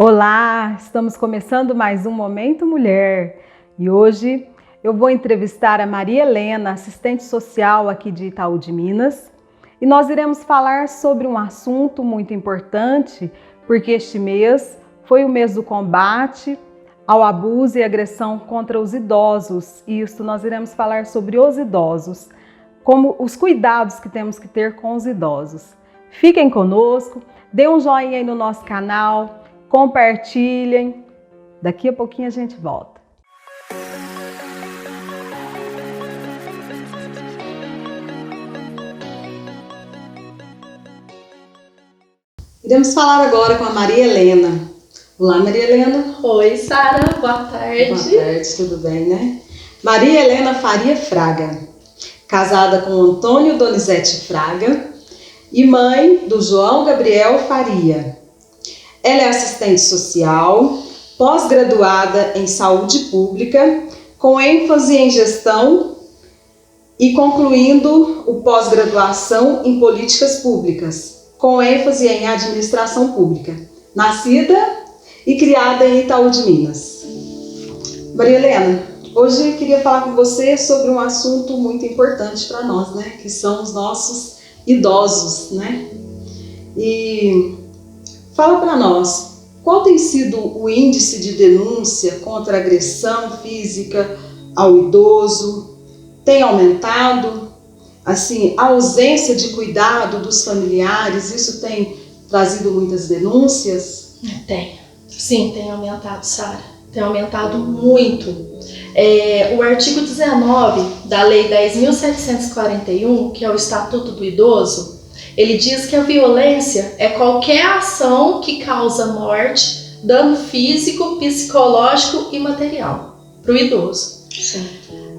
Olá, estamos começando mais um Momento Mulher e hoje eu vou entrevistar a Maria Helena, assistente social aqui de Itaú de Minas, e nós iremos falar sobre um assunto muito importante, porque este mês foi o mês do combate ao abuso e agressão contra os idosos, e isso nós iremos falar sobre os idosos, como os cuidados que temos que ter com os idosos. Fiquem conosco, dê um joinha aí no nosso canal, compartilhem. Daqui a pouquinho a gente volta. Iremos falar agora com a Maria Helena. Olá, Maria Helena. Oi, Sara. Boa tarde. Boa tarde, tudo bem, né? Maria Helena Faria Fraga, casada com Antônio Donizete Fraga e mãe do João Gabriel Faria. Ela é assistente social, pós-graduada em saúde pública, com ênfase em gestão e concluindo o pós-graduação em políticas públicas, com ênfase em administração pública. Nascida e criada em Itaú de Minas. Maria Helena, hoje eu queria falar com você sobre um assunto muito importante para nós, né? Que são os nossos idosos, né? E fala para nós, qual tem sido o índice de denúncia contra a agressão física ao idoso? Tem aumentado? Assim, a ausência de cuidado dos familiares, isso tem trazido muitas denúncias? Tem. Sim, tem aumentado, Sara. Tem aumentado muito. O artigo 19 da Lei 10.741, que é o Estatuto do Idoso, ele diz que a violência é qualquer ação que causa morte, dano físico, psicológico e material para o idoso. Sim.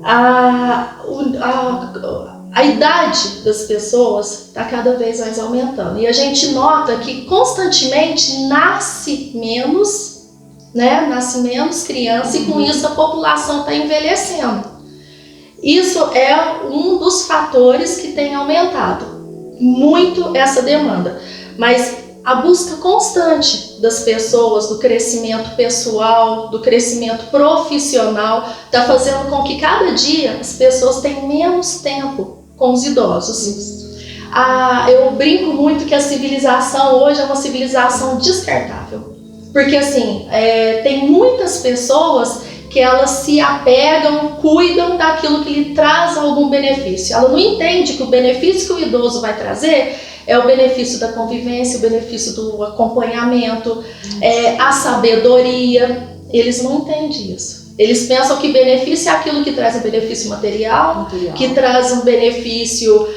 A idade das pessoas está cada vez mais aumentando e a gente nota que constantemente nasce menos criança e com isso a população está envelhecendo. Isso é um dos fatores que tem aumentado muito essa demanda, mas a busca constante das pessoas, do crescimento pessoal, do crescimento profissional, está fazendo com que cada dia as pessoas tenham menos tempo com os idosos. Eu brinco muito que a civilização hoje é uma civilização descartável, porque assim, tem muitas pessoas que elas se apegam, cuidam daquilo que lhe traz algum benefício. Ela não entende que o benefício que o idoso vai trazer é o benefício da convivência, o benefício do acompanhamento, a sabedoria. Eles não entendem isso. Eles pensam que benefício é aquilo que traz um benefício material. Que traz um benefício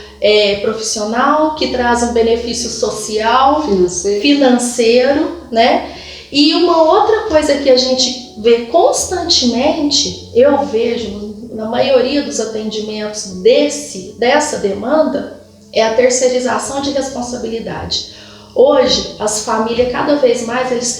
profissional, que traz um benefício social, financeiro, né? E uma outra coisa que a gente vê constantemente, eu vejo na maioria dos atendimentos dessa demanda, é a terceirização de responsabilidade. Hoje, as famílias, cada vez mais, eles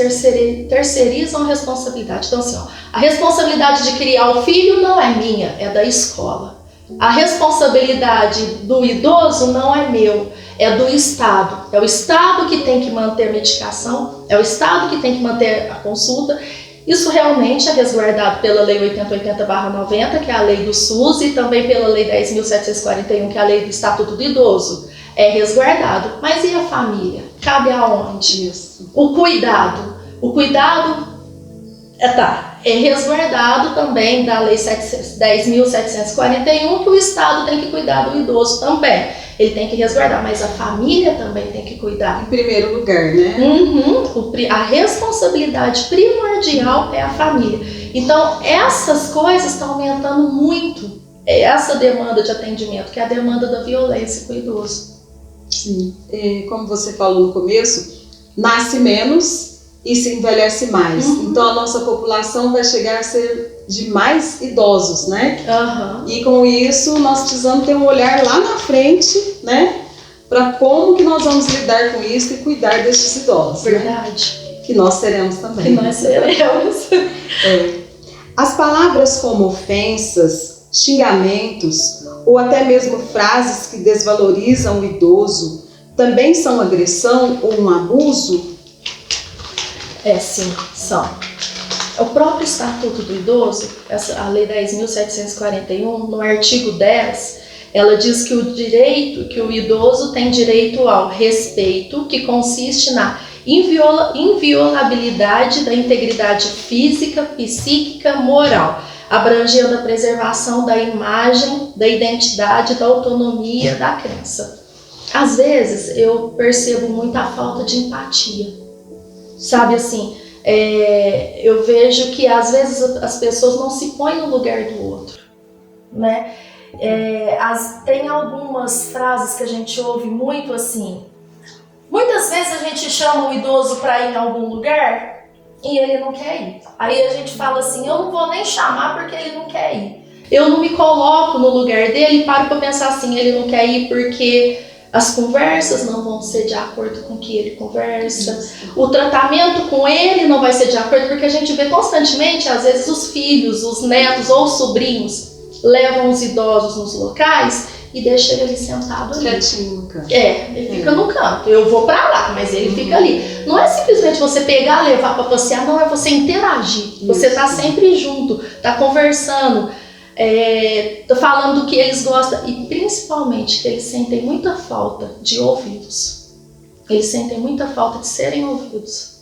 terceirizam a responsabilidade. Então, assim, a responsabilidade de criar o filho não é minha, é da escola. A responsabilidade do idoso não é meu, é do Estado. É o Estado que tem que manter a medicação, é o Estado que tem que manter a consulta. Isso realmente é resguardado pela Lei 8080/90, que é a lei do SUS, e também pela Lei 10.741, que é a lei do Estatuto do Idoso. É resguardado. Mas e a família? Cabe aonde? Isso. O cuidado. O cuidado é resguardado também da Lei 10.741, que o Estado tem que cuidar do idoso também. Ele tem que resguardar, mas a família também tem que cuidar. Em primeiro lugar, né? A responsabilidade primordial é a família. Então, essas coisas estão aumentando muito essa demanda de atendimento, que é a demanda da violência com o idoso. Sim. Como você falou no começo, nasce menos e se envelhece mais. Então a nossa população vai chegar a ser de mais idosos, né? E com isso nós precisamos ter um olhar lá na frente, né? para como que nós vamos lidar com isso e cuidar destes idosos. Verdade. Né? Que nós seremos também. Que nós seremos. As palavras como ofensas, xingamentos ou até mesmo frases que desvalorizam o idoso também são agressão ou um abuso? Sim, são. O próprio Estatuto do Idoso, a Lei 10.741, no artigo 10, ela diz que o idoso tem direito ao respeito, que consiste na inviolabilidade da integridade física, psíquica, moral, abrangendo a preservação da imagem, da identidade, da autonomia, da crença. Às vezes eu percebo muita falta de empatia, sabe assim, eu vejo que às vezes as pessoas não se põem no lugar do outro, né? Tem algumas frases que a gente ouve muito assim, muitas vezes a gente chama o idoso para ir em algum lugar e ele não quer ir. Aí a gente fala assim, eu não vou nem chamar porque ele não quer ir. Eu não me coloco no lugar dele e paro para pensar assim, ele não quer ir porque as conversas não vão ser de acordo com o que ele conversa. O tratamento com ele não vai ser de acordo, porque a gente vê constantemente, às vezes, os filhos, os netos ou os sobrinhos levam os idosos nos locais e deixam ele ali sentado ali. Quietinho no canto. Ele fica no canto. Eu vou pra lá, mas ele fica ali. Não é simplesmente você pegar, levar pra passear, não, é você interagir. Você tá sempre junto, tá conversando, tá falando do que eles gostam e principalmente que eles sentem muita falta de ouvidos. Eles sentem muita falta de serem ouvidos.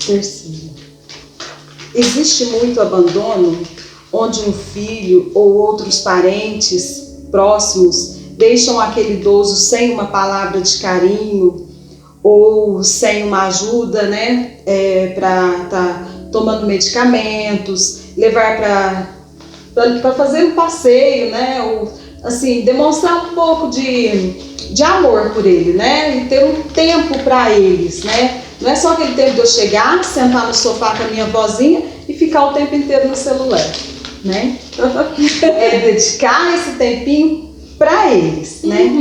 Perceba. Existe muito abandono onde um filho ou outros parentes próximos deixam aquele idoso sem uma palavra de carinho ou sem uma ajuda, né, para estar tomando medicamentos, levar para fazer um passeio, né, ou assim, demonstrar um pouco de amor por ele, né, e ter um tempo para eles, né. Não é só aquele tempo de eu chegar, sentar no sofá com a minha vozinha e ficar o tempo inteiro no celular, né? É dedicar esse tempinho para eles, né?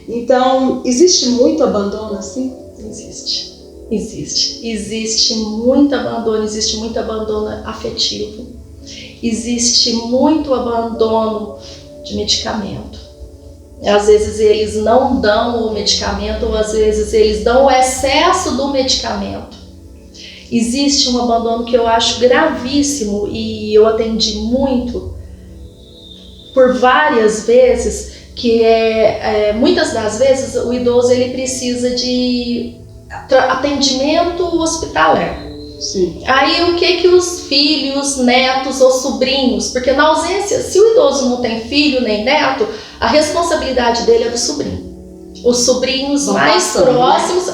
Então, existe muito abandono assim? Existe muito abandono afetivo, existe muito abandono de medicamento. Às vezes eles não dão o medicamento, ou às vezes eles dão o excesso do medicamento. Existe um abandono que eu acho gravíssimo e eu atendi muito por várias vezes, que muitas das vezes o idoso ele precisa de atendimento hospitalar. Sim. Aí o que os filhos, netos ou sobrinhos, porque na ausência, se o idoso não tem filho nem neto, a responsabilidade dele é do sobrinho. Os sobrinhos mais próximos,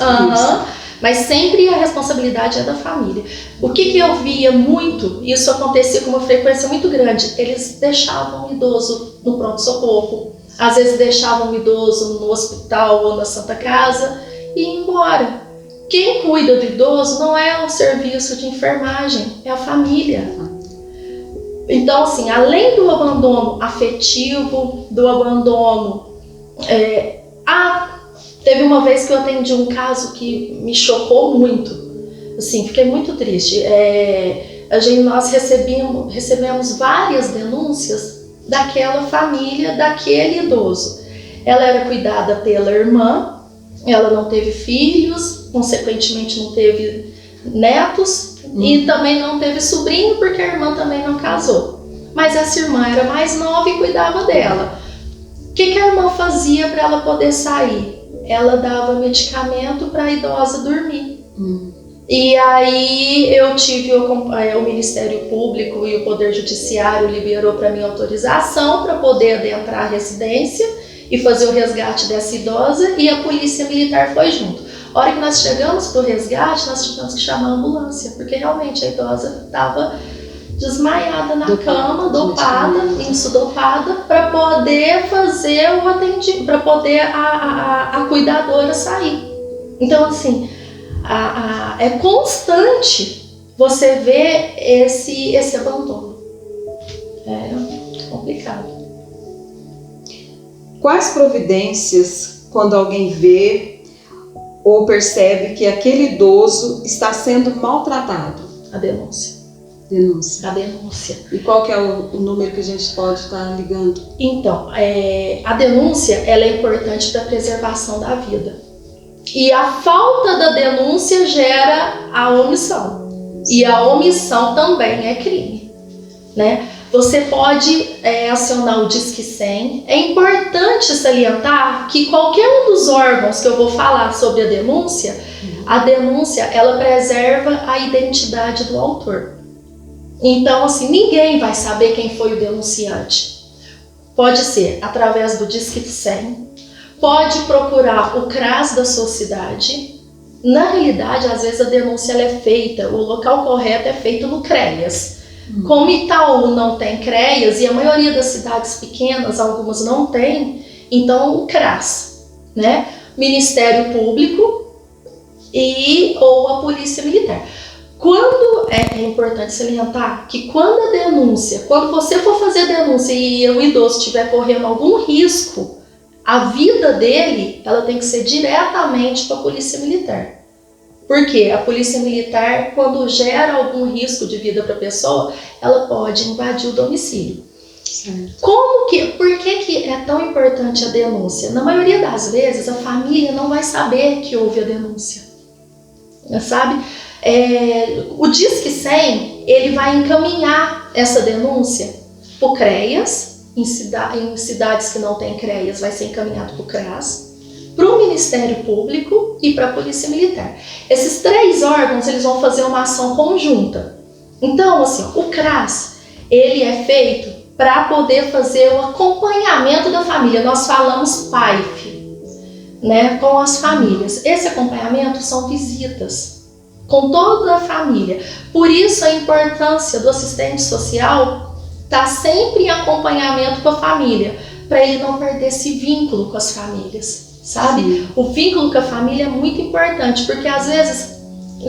mas sempre a responsabilidade é da família. O que eu via muito, isso acontecia com uma frequência muito grande, eles deixavam o idoso no pronto-socorro, às vezes deixavam o idoso no hospital ou na Santa Casa e iam embora. Quem cuida do idoso não é o serviço de enfermagem, é a família. Então, assim, além do abandono afetivo, do abandono... Teve uma vez que eu atendi um caso que me chocou muito. Assim, fiquei muito triste. Nós recebemos várias denúncias daquela família, daquele idoso. Ela era cuidada pela irmã, ela não teve filhos, consequentemente não teve netos e também não teve sobrinho porque a irmã também não casou. Mas essa irmã era mais nova e cuidava dela. O que a irmã fazia para ela poder sair? Ela dava medicamento para a idosa dormir. E aí eu tive o Ministério Público e o Poder Judiciário liberou para mim autorização para poder adentrar a residência e fazer o resgate dessa idosa, e a Polícia Militar foi junto. A hora que nós chegamos para o resgate, nós tivemos que chamar a ambulância, porque realmente a idosa estava desmaiada na cama, dopada, para poder fazer o atendimento, para poder a cuidadora sair. Então, assim, é constante você ver esse abandono. É complicado. Quais providências, quando alguém vê ou percebe que aquele idoso está sendo maltratado? A denúncia. Denúncia. A denúncia. E qual que é o número que a gente pode estar ligando? Então, a denúncia ela é importante para a preservação da vida. E a falta da denúncia gera a omissão. E a omissão também é crime, né? Você pode acionar o Disque 100. É importante salientar que qualquer um dos órgãos que eu vou falar sobre a denúncia ela preserva a identidade do autor. Então, assim, ninguém vai saber quem foi o denunciante. Pode ser através do Disque 100, pode procurar o CRAS da sua cidade. Na realidade, às vezes a denúncia ela é feita, o local correto é feito no CREAS. Como Itaú não tem CREAS e a maioria das cidades pequenas, algumas não tem, então o CRAS, né? Ministério Público ou a Polícia Militar. Quando é importante salientar que quando você for fazer a denúncia e o idoso estiver correndo algum risco, a vida dele ela tem que ser diretamente para a Polícia Militar. Porque a Polícia Militar, quando gera algum risco de vida para a pessoa, ela pode invadir o domicílio. Certo. Por que é tão importante a denúncia? Na maioria das vezes, a família não vai saber que houve a denúncia. Sabe? O Disque 100, ele vai encaminhar essa denúncia para o CREAS, em cidades que não tem CREAS, vai ser encaminhado para o CRAS, para o Ministério Público e para a Polícia Militar. Esses 3 órgãos eles vão fazer uma ação conjunta. Então, assim, o CRAS ele é feito para poder fazer o acompanhamento da família. Nós falamos PAIF, né, com as famílias. Esse acompanhamento são visitas com toda a família. Por isso a importância do assistente social estar sempre em acompanhamento com a família, para ele não perder esse vínculo com as famílias. Sabe? Sim. O vínculo com a família é muito importante, porque às vezes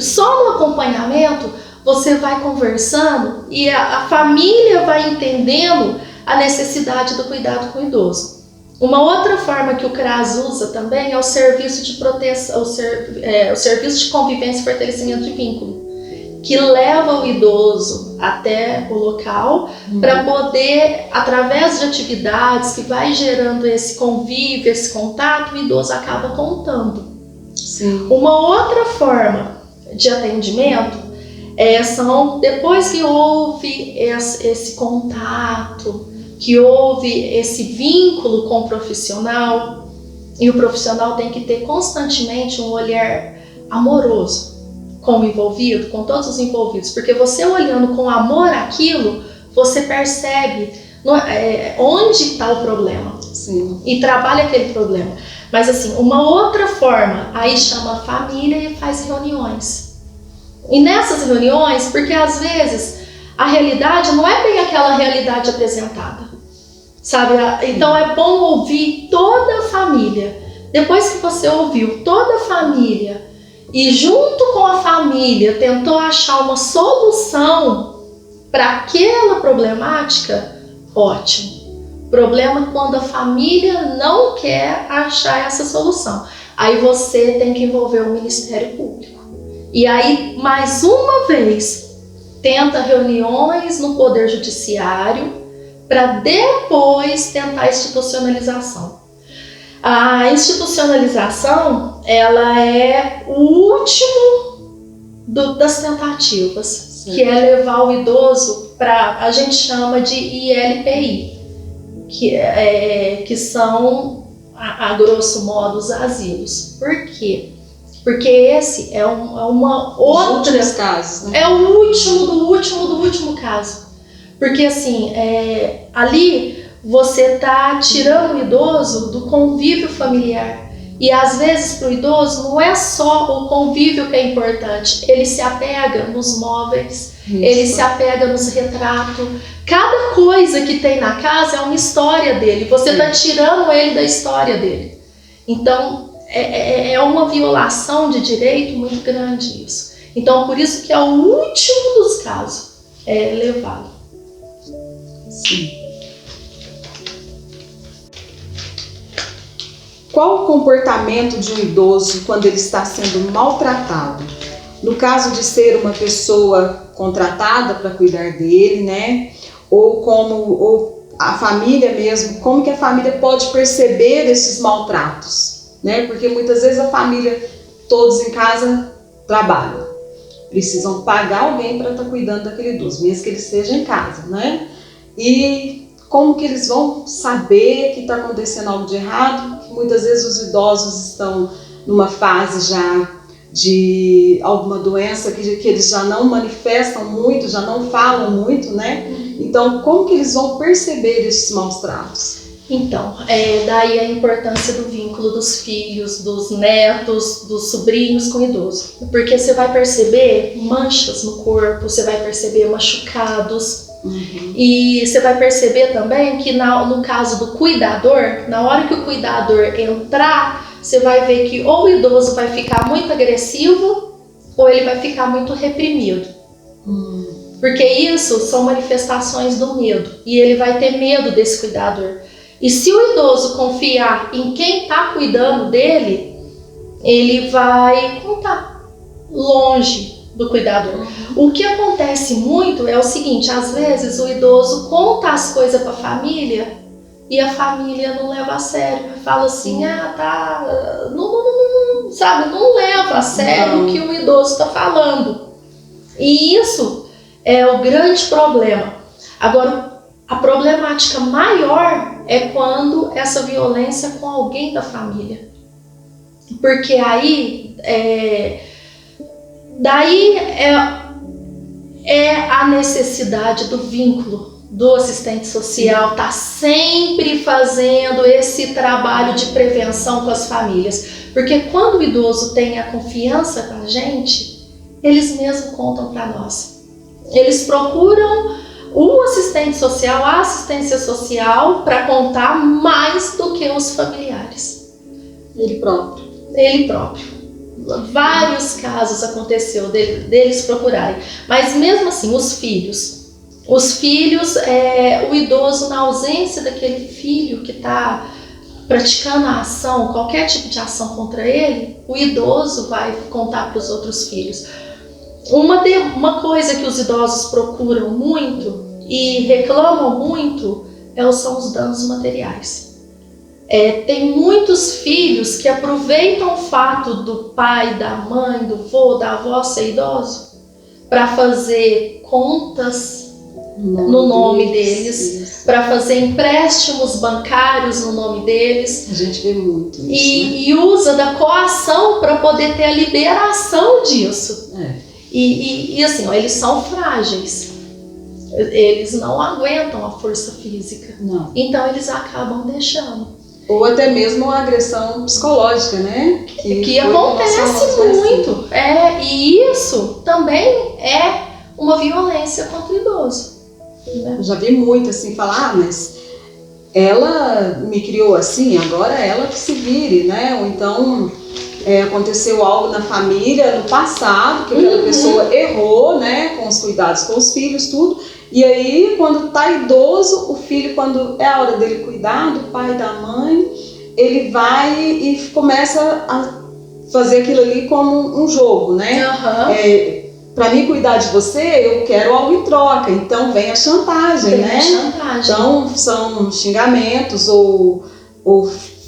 só no acompanhamento você vai conversando e a família vai entendendo a necessidade do cuidado com o idoso. Uma outra forma que o CRAS usa também é o serviço de proteção, o serviço de convivência e fortalecimento de vínculo, que leva o idoso até o local para poder, através de atividades que vai gerando esse convívio, esse contato, o idoso acaba contando. Sim. Uma outra forma de atendimento são, depois que houve esse contato, que houve esse vínculo com o profissional, e o profissional tem que ter constantemente um olhar amoroso com o envolvido, com todos os envolvidos, porque você olhando com amor aquilo, você percebe onde está o problema. Sim. E trabalha aquele problema. Mas assim, uma outra forma, aí chama a família e faz reuniões. E nessas reuniões, porque às vezes a realidade não é bem aquela realidade apresentada, sabe? Então é bom ouvir toda a família. Depois que você ouviu toda a família e junto com a família tentou achar uma solução para aquela problemática, ótimo. Problema quando a família não quer achar essa solução. Aí você tem que envolver o Ministério Público. E aí, mais uma vez, tenta reuniões no Poder Judiciário para depois tentar a institucionalização. A institucionalização, ela é o último das tentativas, sim, que é levar o idoso para, a gente chama de ILPI, que são, a grosso modo, os asilos. Por quê? Porque esse é uma outra... Os últimos casos, né? É o último do último caso. Porque assim, ali você está tirando o idoso do convívio familiar. E às vezes para o idoso não é só o convívio que é importante. Ele se apega nos móveis, isso, ele se apega nos retratos. Cada coisa que tem na casa é uma história dele. Você está tirando ele da história dele. Então é uma violação de direito muito grande isso. Então por isso que é o último dos casos levado. Sim. qual o comportamento de um idoso quando ele está sendo maltratado? No caso de ser uma pessoa contratada para cuidar dele, né? Ou a família mesmo, como que a família pode perceber esses maltratos, né? Porque muitas vezes a família, todos em casa, trabalham. Precisam pagar alguém para estar cuidando daquele idoso, mesmo que ele esteja em casa, né? E como que eles vão saber que está acontecendo algo de errado? Que muitas vezes os idosos estão numa fase já de alguma doença que eles já não manifestam muito, já não falam muito, né? Então, como que eles vão perceber esses maus tratos? Então, daí a importância do vínculo dos filhos, dos netos, dos sobrinhos com o idoso. Porque você vai perceber manchas no corpo, você vai perceber machucados. E você vai perceber também que no caso do cuidador, na hora que o cuidador entrar, você vai ver que ou o idoso vai ficar muito agressivo ou ele vai ficar muito reprimido. Porque isso são manifestações do medo e ele vai ter medo desse cuidador. E se o idoso confiar em quem está cuidando dele, ele vai contar longe do cuidador. O que acontece muito é o seguinte: às vezes o idoso conta as coisas para a família e a família não leva a sério. Fala assim, não leva a sério o que o idoso está falando. E isso é o grande problema. Agora, a problemática maior é quando essa violência com alguém da família. Porque aí daí é a necessidade do vínculo do assistente social, tá sempre fazendo esse trabalho de prevenção com as famílias. Porque quando o idoso tem a confiança com a gente, eles mesmos contam para nós. Eles procuram o assistente social, a assistência social, para contar mais do que os familiares. Ele próprio. Vários casos aconteceu deles procurarem. Mas mesmo assim, os filhos, o idoso, na ausência daquele filho que está praticando a ação, qualquer tipo de ação contra ele, o idoso vai contar para os outros filhos. Uma coisa que os idosos procuram muito e reclamam muito são os danos materiais. Tem muitos filhos que aproveitam o fato do pai, da mãe, do vô, da avó ser idoso para fazer contas no nome deles, para fazer empréstimos bancários no nome deles. A gente vê muito isso, e usa da coação para poder ter a liberação disso. E assim, eles são frágeis. Eles não aguentam a força física. Não. Então eles acabam deixando. Ou até mesmo a agressão psicológica, né? Que acontece muito. E isso também é uma violência contra o idoso. Né? Eu já vi muito assim falar, mas ela me criou assim, agora ela que se vire, né? Ou então aconteceu algo na família no passado, que aquela pessoa errou, né? Com os cuidados com os filhos, tudo. E aí, quando tá idoso, o filho, quando é a hora dele cuidar do pai e da mãe, ele vai e começa a fazer aquilo ali como um jogo, né? Para mim cuidar de você, eu quero algo em troca. Então vem a chantagem, né? Então são xingamentos ou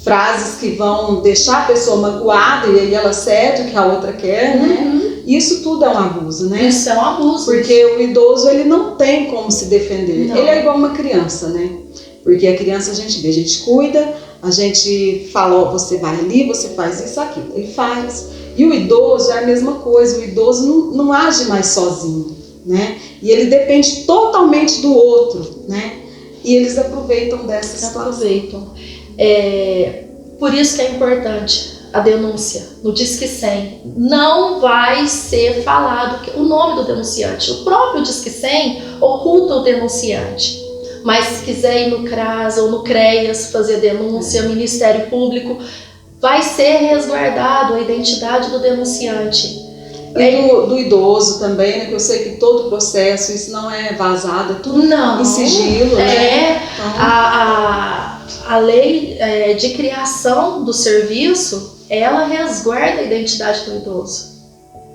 frases que vão deixar a pessoa magoada e aí ela cede o que a outra quer, né? Isso tudo é um abuso, né? Isso é um abuso. Porque o idoso, ele não tem como se defender. Não. Ele é igual uma criança, né? Porque a criança a gente cuida, a gente fala, ó, você vai ali, você faz isso, aquilo. Ele faz. E o idoso é a mesma coisa. O idoso não age mais sozinho, né? E ele depende totalmente do outro, né? E eles aproveitam dessa situação. Por isso que é importante a denúncia no Disque 100. Não vai ser falado o nome do denunciante. O próprio Disque 100 oculta o denunciante. Mas se quiser ir no CRAS ou no CREAS fazer denúncia, Ministério Público, vai ser resguardado a identidade do denunciante. E do idoso também, né? Que eu sei que todo o processo, isso não é vazado, é tudo em sigilo, né? Então, a lei de criação do serviço, ela resguarda a identidade do idoso.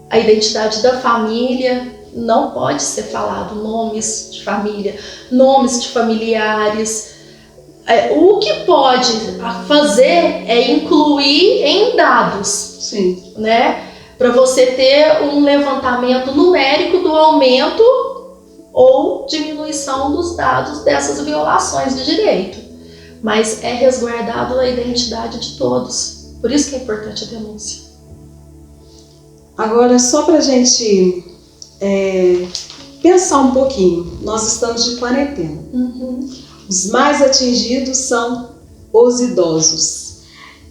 A identidade da família não pode ser falado, nomes de família, nomes de familiares. O que pode fazer é incluir em dados, Sim. né? Para você ter um levantamento numérico do aumento ou diminuição dos dados dessas violações de direito. Mas é resguardado a identidade de todos. Por isso que é importante a denúncia. Agora, só para a gente pensar um pouquinho, nós estamos de quarentena. Os mais atingidos são os idosos.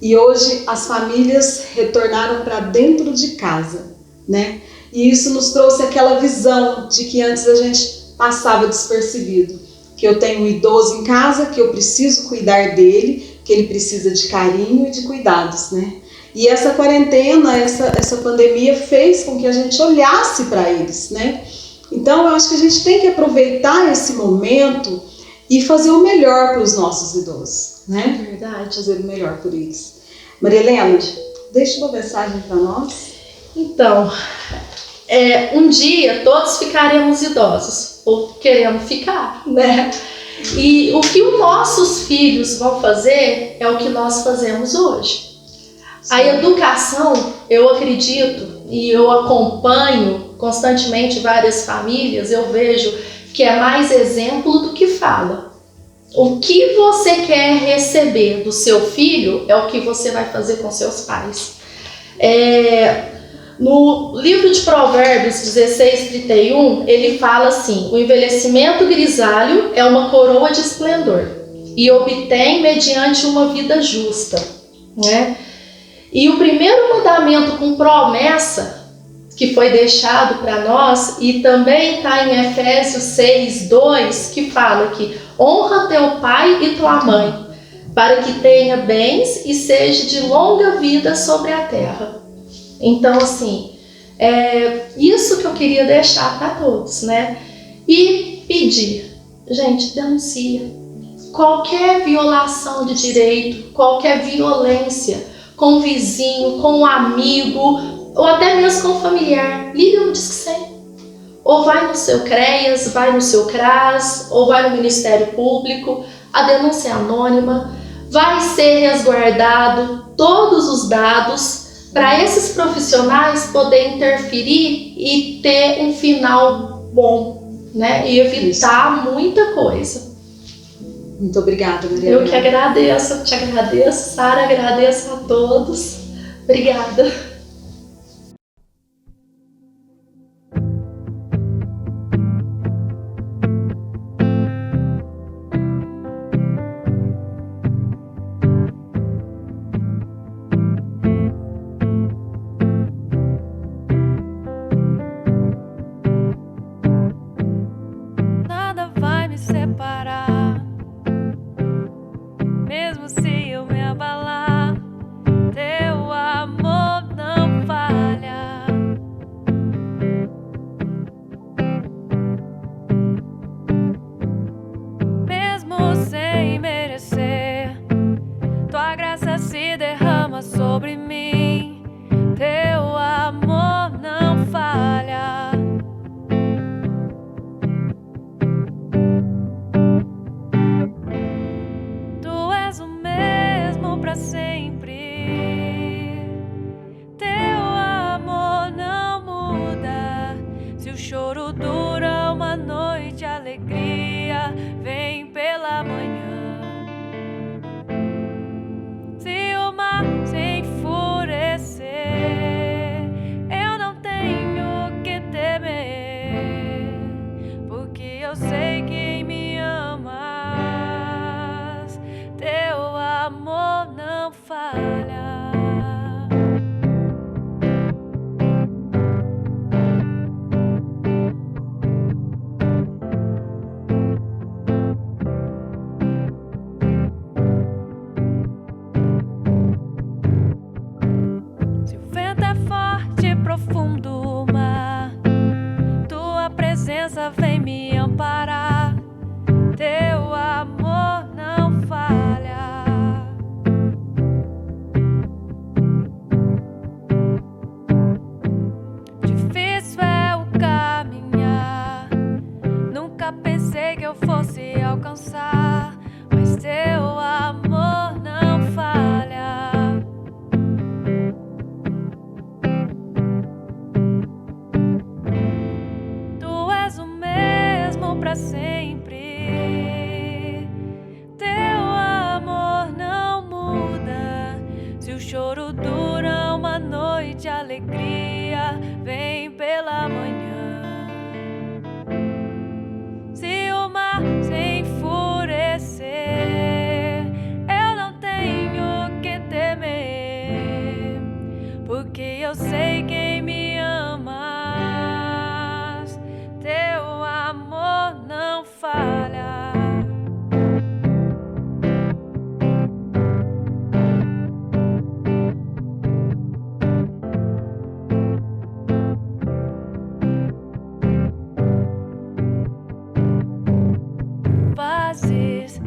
E hoje as famílias retornaram para dentro de casa, né? E isso nos trouxe aquela visão de que antes a gente passava despercebido. Que eu tenho um idoso em casa, que eu preciso cuidar dele, que ele precisa de carinho e de cuidados, né? E essa quarentena, essa pandemia fez com que a gente olhasse para eles, né? Então eu acho que a gente tem que aproveitar esse momento e fazer o melhor para os nossos idosos, né? Verdade. Fazer o melhor por eles. Maria Helena, deixa uma mensagem para nós. Então, um dia todos ficaremos idosos, ou queremos ficar, né? E o que os nossos filhos vão fazer é o que nós fazemos hoje. Sim. A educação, eu acredito, e eu acompanho constantemente várias famílias, eu vejo que é mais exemplo do que fala. O que você quer receber do seu filho é o que você vai fazer com seus pais. No livro de Provérbios 16:31, ele fala assim: o envelhecimento grisalho é uma coroa de esplendor e obtém mediante uma vida justa, né? E o primeiro mandamento com promessa que foi deixado para nós, e também está em Efésios 6:2, que fala que honra teu pai e tua mãe, para que tenha bens e seja de longa vida sobre a terra. Então, assim, isso que eu queria deixar para todos, né? E pedir, gente, denuncia. Qualquer violação de direito, qualquer violência com o vizinho, com o amigo, ou até mesmo com o familiar, liga no Disque 100. Ou vai no seu CREAS, vai no seu CRAS, ou vai no Ministério Público, a denúncia é anônima, vai ser resguardado todos os dados para esses profissionais poderem interferir e ter um final bom, né? E evitar muita coisa. Muito obrigada, Maria. Eu que agradeço, te agradeço, Sara, agradeço a todos. Obrigada. Nada vai me separar, mesmo se eu me abalar, teu amor não falha. Mesmo sem merecer, tua graça se derrama sobre mim, teu amor não falha. Tu és o mesmo pra sempre, teu amor não muda. Se o choro dura uma noite, a alegria vem pela manhã. Se o mar se enfurecer, choro dura uma noite, a alegria vem pela manhã. Se o mar se enfurecer, eu não tenho que temer, porque eu sei quem me ama, teu amor não falha. Fazes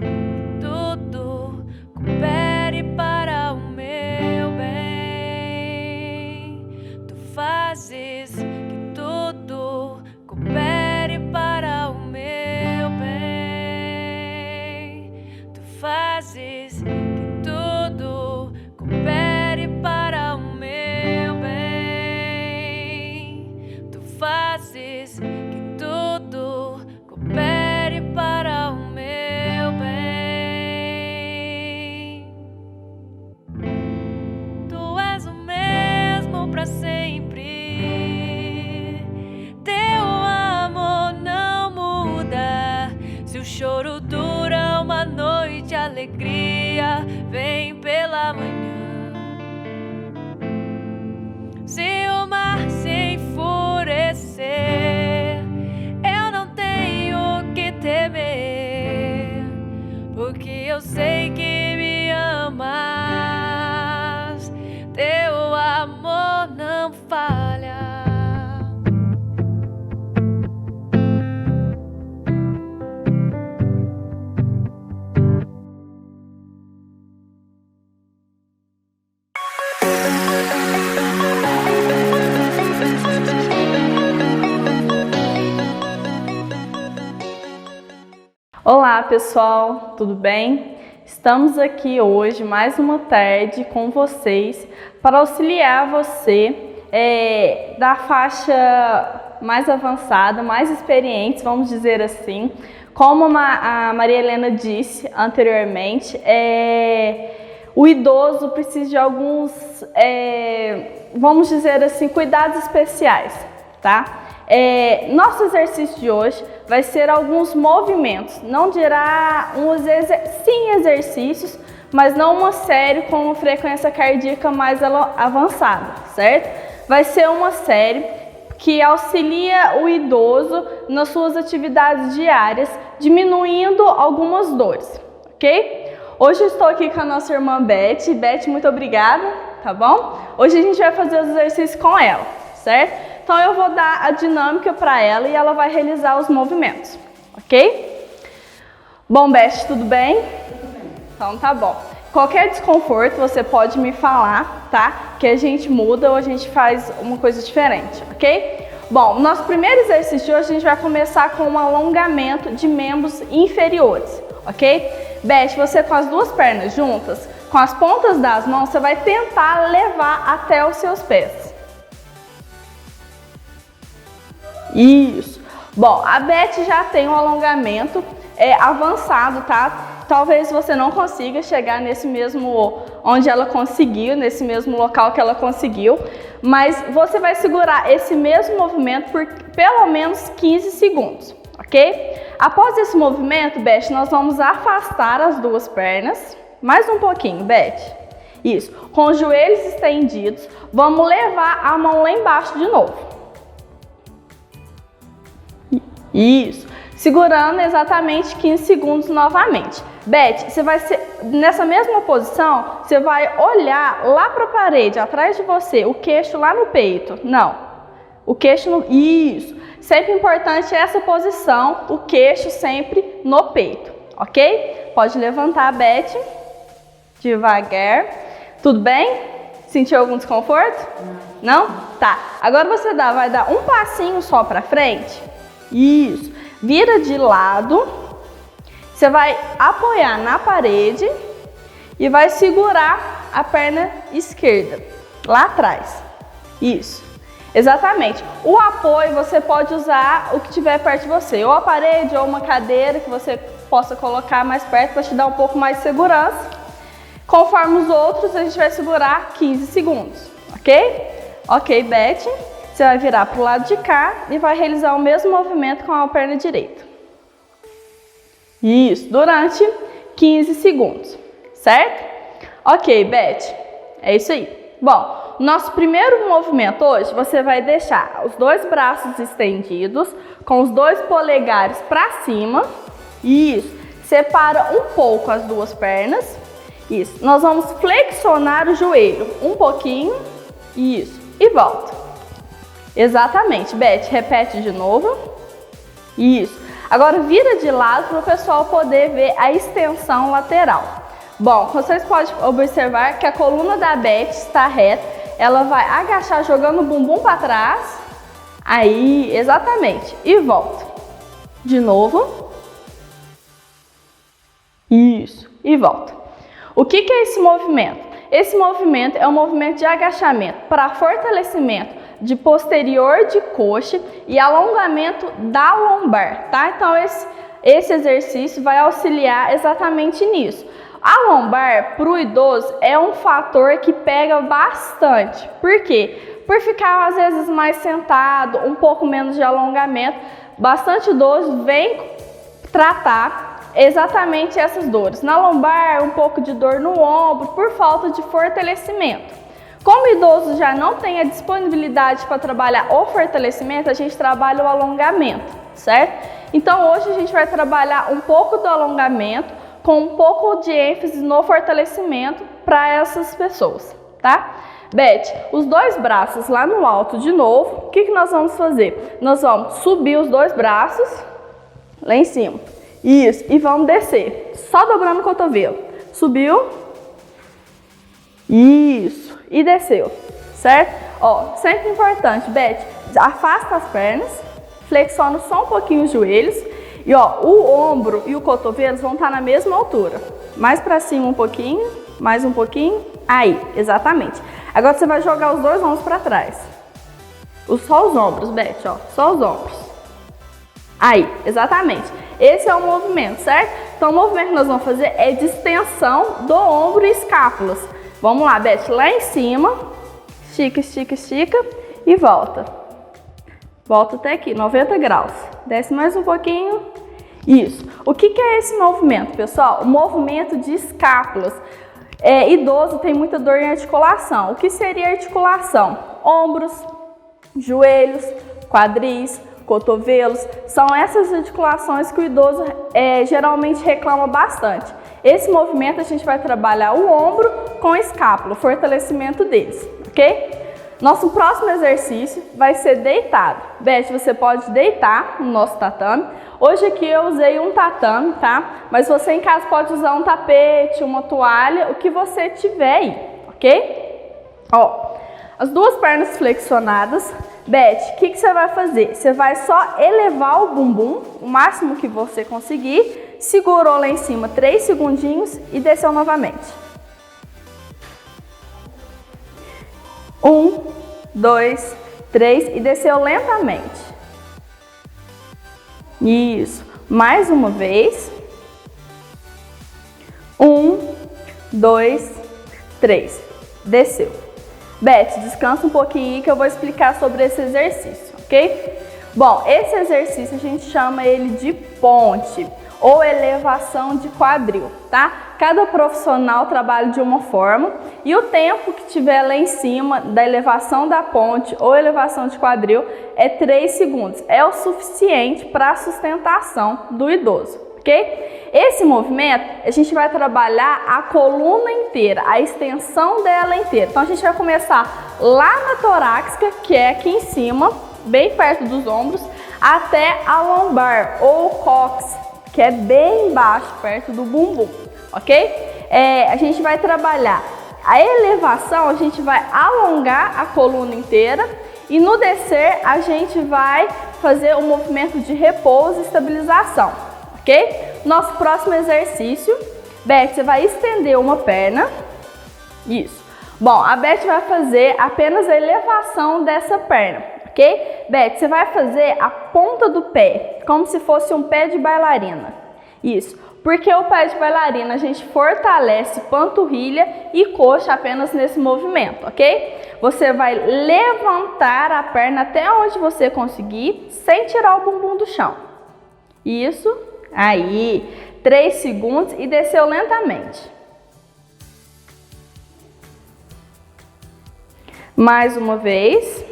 tudo coopere para o meu bem. Tu fazes que tudo coopere para o meu bem. Tu fazes que tudo coopere para o meu bem. Tu fazes que tudo coopere para o meu bem. Tu és o mesmo para sempre. Teu amor não muda. Se o choro dura uma noite, a alegria vem pela manhã. Se o mar se enfurecer, eu não tenho que temer, porque eu sei que me amas, teu amor não falha. Olá pessoal, tudo bem? Estamos aqui hoje, mais uma tarde, com vocês para auxiliar você da faixa mais avançada, mais experientes, vamos dizer assim. Como a Maria Helena disse anteriormente, o idoso precisa de alguns, vamos dizer assim, cuidados especiais, tá? Nosso exercício de hoje vai ser alguns movimentos, não dirá sim exercícios, mas não uma série com frequência cardíaca mais avançada, certo? Vai ser uma série que auxilia o idoso nas suas atividades diárias, diminuindo algumas dores, ok? Hoje eu estou aqui com a nossa irmã Beth. Beth, muito obrigada, tá bom? Hoje a gente vai fazer os exercícios com ela, certo? Então eu vou dar a dinâmica para ela e ela vai realizar os movimentos, ok? Bom, Beth, tudo bem? Tudo bem. Então tá bom. Qualquer desconforto você pode me falar, tá? Que a gente muda ou a gente faz uma coisa diferente, ok? Bom, nosso primeiro exercício de hoje a gente vai começar com um alongamento de membros inferiores, ok? Beth, você com as duas pernas juntas, com as pontas das mãos, você vai tentar levar até os seus pés. Isso. Bom, a Beth já tem um alongamento avançado, tá? Talvez você não consiga chegar nesse mesmo onde ela conseguiu, nesse mesmo local que ela conseguiu, mas você vai segurar esse mesmo movimento por pelo menos 15 segundos, ok? Após esse movimento, Beth, nós vamos afastar as duas pernas, mais um pouquinho, Beth. Isso. Com os joelhos estendidos, vamos levar a mão lá embaixo de novo. Isso, segurando exatamente 15 segundos novamente. Beth, você vai nessa mesma posição, você vai olhar lá para a parede, atrás de você, o queixo lá no peito. Não, o queixo no... Isso, sempre importante essa posição, o queixo sempre no peito, ok? Pode levantar, Beth, devagar. Tudo bem? Sentiu algum desconforto? Não? Tá, agora você vai dar um passinho só para frente. Isso, vira de lado, você vai apoiar na parede e vai segurar a perna esquerda lá atrás. Isso, exatamente. O apoio você pode usar o que tiver perto de você, ou a parede ou uma cadeira que você possa colocar mais perto para te dar um pouco mais de segurança. Conforme os outros, a gente vai segurar 15 segundos, ok? Ok, Beth, você vai virar para o lado de cá e vai realizar o mesmo movimento com a perna direita. Isso, durante 15 segundos, certo? Ok, Beth, é isso aí. Bom, nosso primeiro movimento hoje, você vai deixar os dois braços estendidos, com os dois polegares para cima. Isso, separa um pouco as duas pernas. Isso, nós vamos flexionar o joelho um pouquinho. Isso, e volta. Exatamente, Beth, repete de novo. Isso, agora vira de lado para o pessoal poder ver a extensão lateral. Bom, vocês podem observar que a coluna da Beth está reta, ela vai agachar jogando o bumbum para trás, aí, exatamente, e volta. De novo. Isso, e volta. O que é esse movimento? Esse movimento é um movimento de agachamento para fortalecimento de posterior de coxa e alongamento da lombar, tá? Então esse exercício vai auxiliar exatamente nisso. A lombar para o idoso é um fator que pega bastante. Por quê? Por ficar às vezes mais sentado, um pouco menos de alongamento, bastante idoso vem tratar exatamente essas dores. Na lombar, um pouco de dor no ombro, por falta de fortalecimento. Como o idoso já não tem a disponibilidade para trabalhar o fortalecimento, a gente trabalha o alongamento, certo? Então hoje a gente vai trabalhar um pouco do alongamento, com um pouco de ênfase no fortalecimento para essas pessoas, tá? Beth, os dois braços lá no alto de novo, o que nós vamos fazer? Nós vamos subir os dois braços lá em cima, isso, e vamos descer, só dobrando o cotovelo, subiu, isso, e desceu, certo? Ó, sempre importante, Beth, afasta as pernas, flexiona só um pouquinho os joelhos, e ó, o ombro e o cotovelo vão estar na mesma altura. Mais para cima um pouquinho, mais um pouquinho. Aí, exatamente. Agora você vai jogar os dois ombros para trás. Só os ombros, Beth, ó. Só os ombros. Aí, exatamente. Esse é o movimento, certo? Então o movimento que nós vamos fazer é de extensão do ombro e escápulas. Vamos lá, Beth, lá em cima. Estica, estica, estica e volta. Volta até aqui, 90 graus. Desce mais um pouquinho. Isso. O que é esse movimento, pessoal? O movimento de escápulas. Idoso tem muita dor em articulação. O que seria articulação? Ombros, joelhos, quadris, cotovelos. São essas articulações que o idoso geralmente reclama bastante. Esse movimento a gente vai trabalhar o ombro com a escápula, o fortalecimento deles, ok? Nosso próximo exercício vai ser deitado. Beth, você pode deitar no nosso tatame. Hoje aqui eu usei um tatame, tá? Mas você em casa pode usar um tapete, uma toalha, o que você tiver aí, ok? Ó, as duas pernas flexionadas. Beth, o que você vai fazer? Você vai só elevar o bumbum, o máximo que você conseguir, segurou lá em cima 3 segundinhos e desceu novamente. 1, 2, 3 e desceu lentamente. Isso. Mais uma vez. 1, 2, 3. Desceu. Beth, descansa um pouquinho aí que eu vou explicar sobre esse exercício, ok? Bom, esse exercício a gente chama ele de ponte ou elevação de quadril, tá? Cada profissional trabalha de uma forma e o tempo que tiver lá em cima da elevação da ponte ou elevação de quadril é 3 segundos. É o suficiente para a sustentação do idoso, ok? Esse movimento a gente vai trabalhar a coluna inteira, a extensão dela inteira. Então a gente vai começar lá na torácica, que é aqui em cima, bem perto dos ombros, até a lombar ou cóccix, que é bem embaixo, perto do bumbum, ok? A gente vai trabalhar a elevação, a gente vai alongar a coluna inteira e no descer a gente vai fazer um movimento de repouso e estabilização, ok? Nosso próximo exercício, Beth, você vai estender uma perna, isso. Bom, a Beth vai fazer apenas a elevação dessa perna, ok? Beth, você vai fazer a ponta do pé, como se fosse um pé de bailarina. Isso. Porque o pé de bailarina a gente fortalece panturrilha e coxa apenas nesse movimento, ok? Você vai levantar a perna até onde você conseguir, sem tirar o bumbum do chão. Isso, aí, 3 segundos e desceu lentamente. Mais uma vez.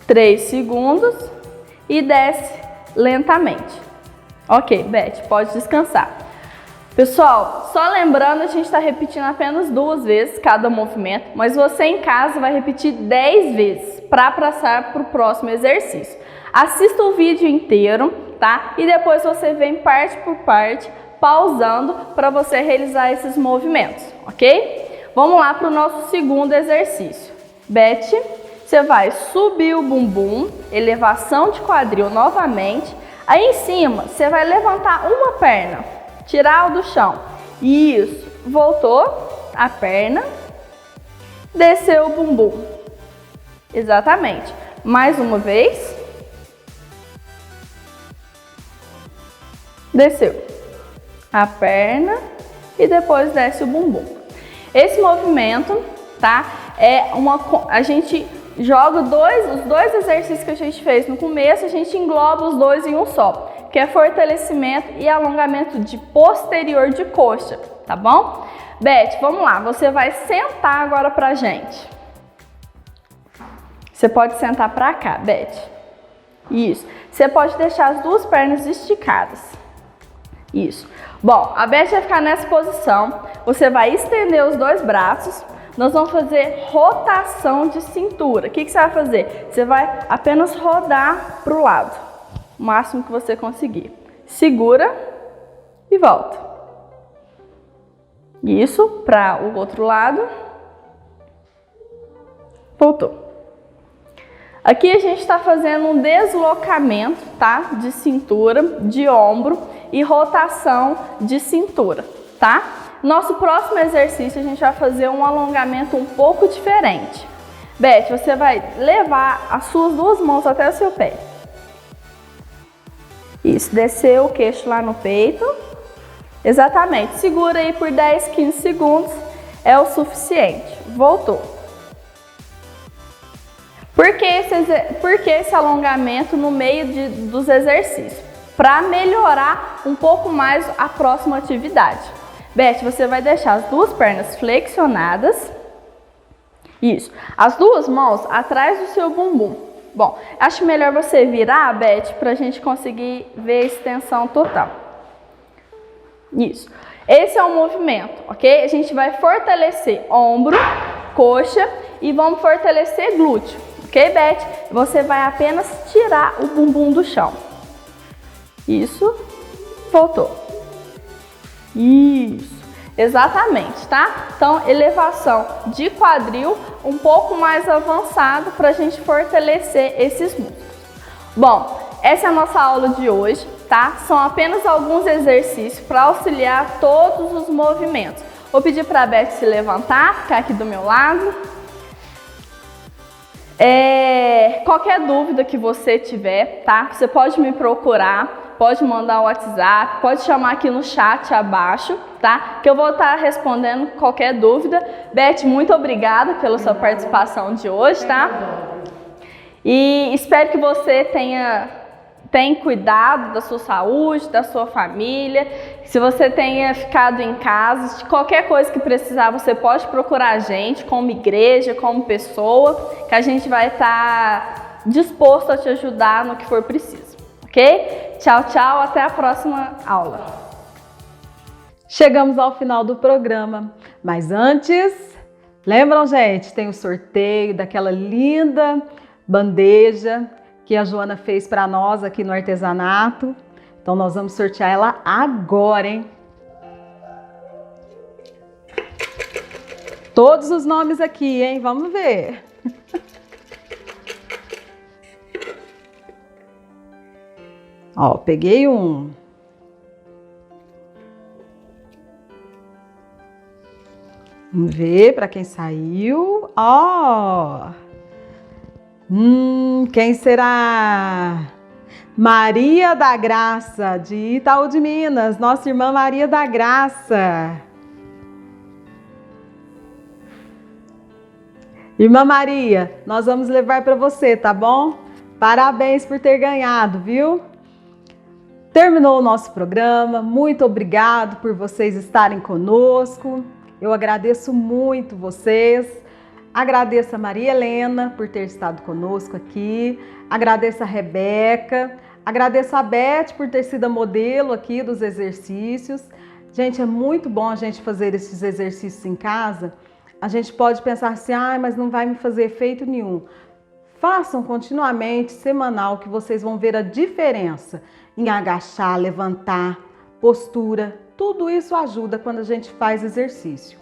3 segundos e desce lentamente. Ok, Beth, pode descansar. Pessoal, só lembrando, a gente está repetindo apenas 2 vezes cada movimento, mas você em casa vai repetir 10 vezes para passar para o próximo exercício. Assista o vídeo inteiro, tá? E depois você vem parte por parte, pausando para você realizar esses movimentos, ok? Vamos lá para o nosso segundo exercício. Beth, você vai subir o bumbum, elevação de quadril novamente. Aí em cima, você vai levantar uma perna, tirar o do chão. Isso, voltou a perna, desceu o bumbum. Exatamente. Mais uma vez. Desceu a perna e depois desce o bumbum. Esse movimento, tá? A gente joga os dois exercícios que a gente fez no começo, a gente engloba os dois em um só, que é fortalecimento e alongamento de posterior de coxa, tá bom? Beth, vamos lá, você vai sentar agora pra gente. Você pode sentar pra cá, Beth. Isso. Você pode deixar as 2 pernas esticadas. Isso. Bom, a Beth vai ficar nessa posição, você vai estender os 2 braços. Nós vamos fazer rotação de cintura. O que você vai fazer? Você vai apenas rodar para o lado, o máximo que você conseguir. Segura e volta. Isso, para o outro lado. Voltou. Aqui a gente está fazendo um deslocamento, tá? De cintura, de ombro e rotação de cintura, tá? Nosso próximo exercício a gente vai fazer um alongamento um pouco diferente. Beth, você vai levar as suas 2 mãos até o seu pé. Isso, desceu o queixo lá no peito. Exatamente, segura aí por 10, 15 segundos, é o suficiente. Voltou. Por que esse alongamento no meio dos exercícios? Para melhorar um pouco mais a próxima atividade. Beth, você vai deixar as 2 pernas flexionadas. Isso. As 2 mãos atrás do seu bumbum. Bom, acho melhor você virar, Beth, para a gente conseguir ver a extensão total. Isso. Esse é o movimento, ok? A gente vai fortalecer ombro, coxa e vamos fortalecer glúteo. Ok, Beth? Você vai apenas tirar o bumbum do chão. Isso. Voltou. Isso, exatamente, tá? Então, elevação de quadril um pouco mais avançado para a gente fortalecer esses músculos. Bom, essa é a nossa aula de hoje, tá? São apenas alguns exercícios para auxiliar todos os movimentos. Vou pedir para a Beth se levantar, ficar aqui do meu lado. Qualquer dúvida que você tiver, tá? Você pode me procurar. Pode mandar o WhatsApp, pode chamar aqui no chat abaixo, tá? Que eu vou estar respondendo qualquer dúvida. Beth, muito obrigada pela sua participação de hoje, tá? E espero que você tenha cuidado da sua saúde, da sua família. Se você tenha ficado em casa, de qualquer coisa que precisar, você pode procurar a gente como igreja, como pessoa, que a gente vai estar disposto a te ajudar no que for preciso. Ok? Tchau, tchau. Até a próxima aula. Chegamos ao final do programa, mas antes, lembram, gente, tem o sorteio daquela linda bandeja que a Joana fez para nós aqui no artesanato. Então nós vamos sortear ela agora, hein? Todos os nomes aqui, hein? Vamos ver. Ó, peguei um. Vamos ver para quem saiu. Ó. Quem será? Maria da Graça, de Itaú de Minas, nossa irmã Maria da Graça. Irmã Maria, nós vamos levar para você, tá bom? Parabéns por ter ganhado, viu? Terminou o nosso programa, muito obrigado por vocês estarem conosco. Eu agradeço muito vocês. Agradeço a Maria Helena por ter estado conosco aqui. Agradeço a Rebeca. Agradeço a Beth por ter sido a modelo aqui dos exercícios. Gente, é muito bom a gente fazer esses exercícios em casa. A gente pode pensar assim, mas não vai me fazer efeito nenhum. Façam continuamente, semanal, que vocês vão ver a diferença em agachar, levantar, postura. Tudo isso ajuda quando a gente faz exercício.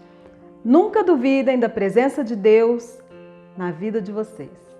Nunca duvidem da presença de Deus na vida de vocês.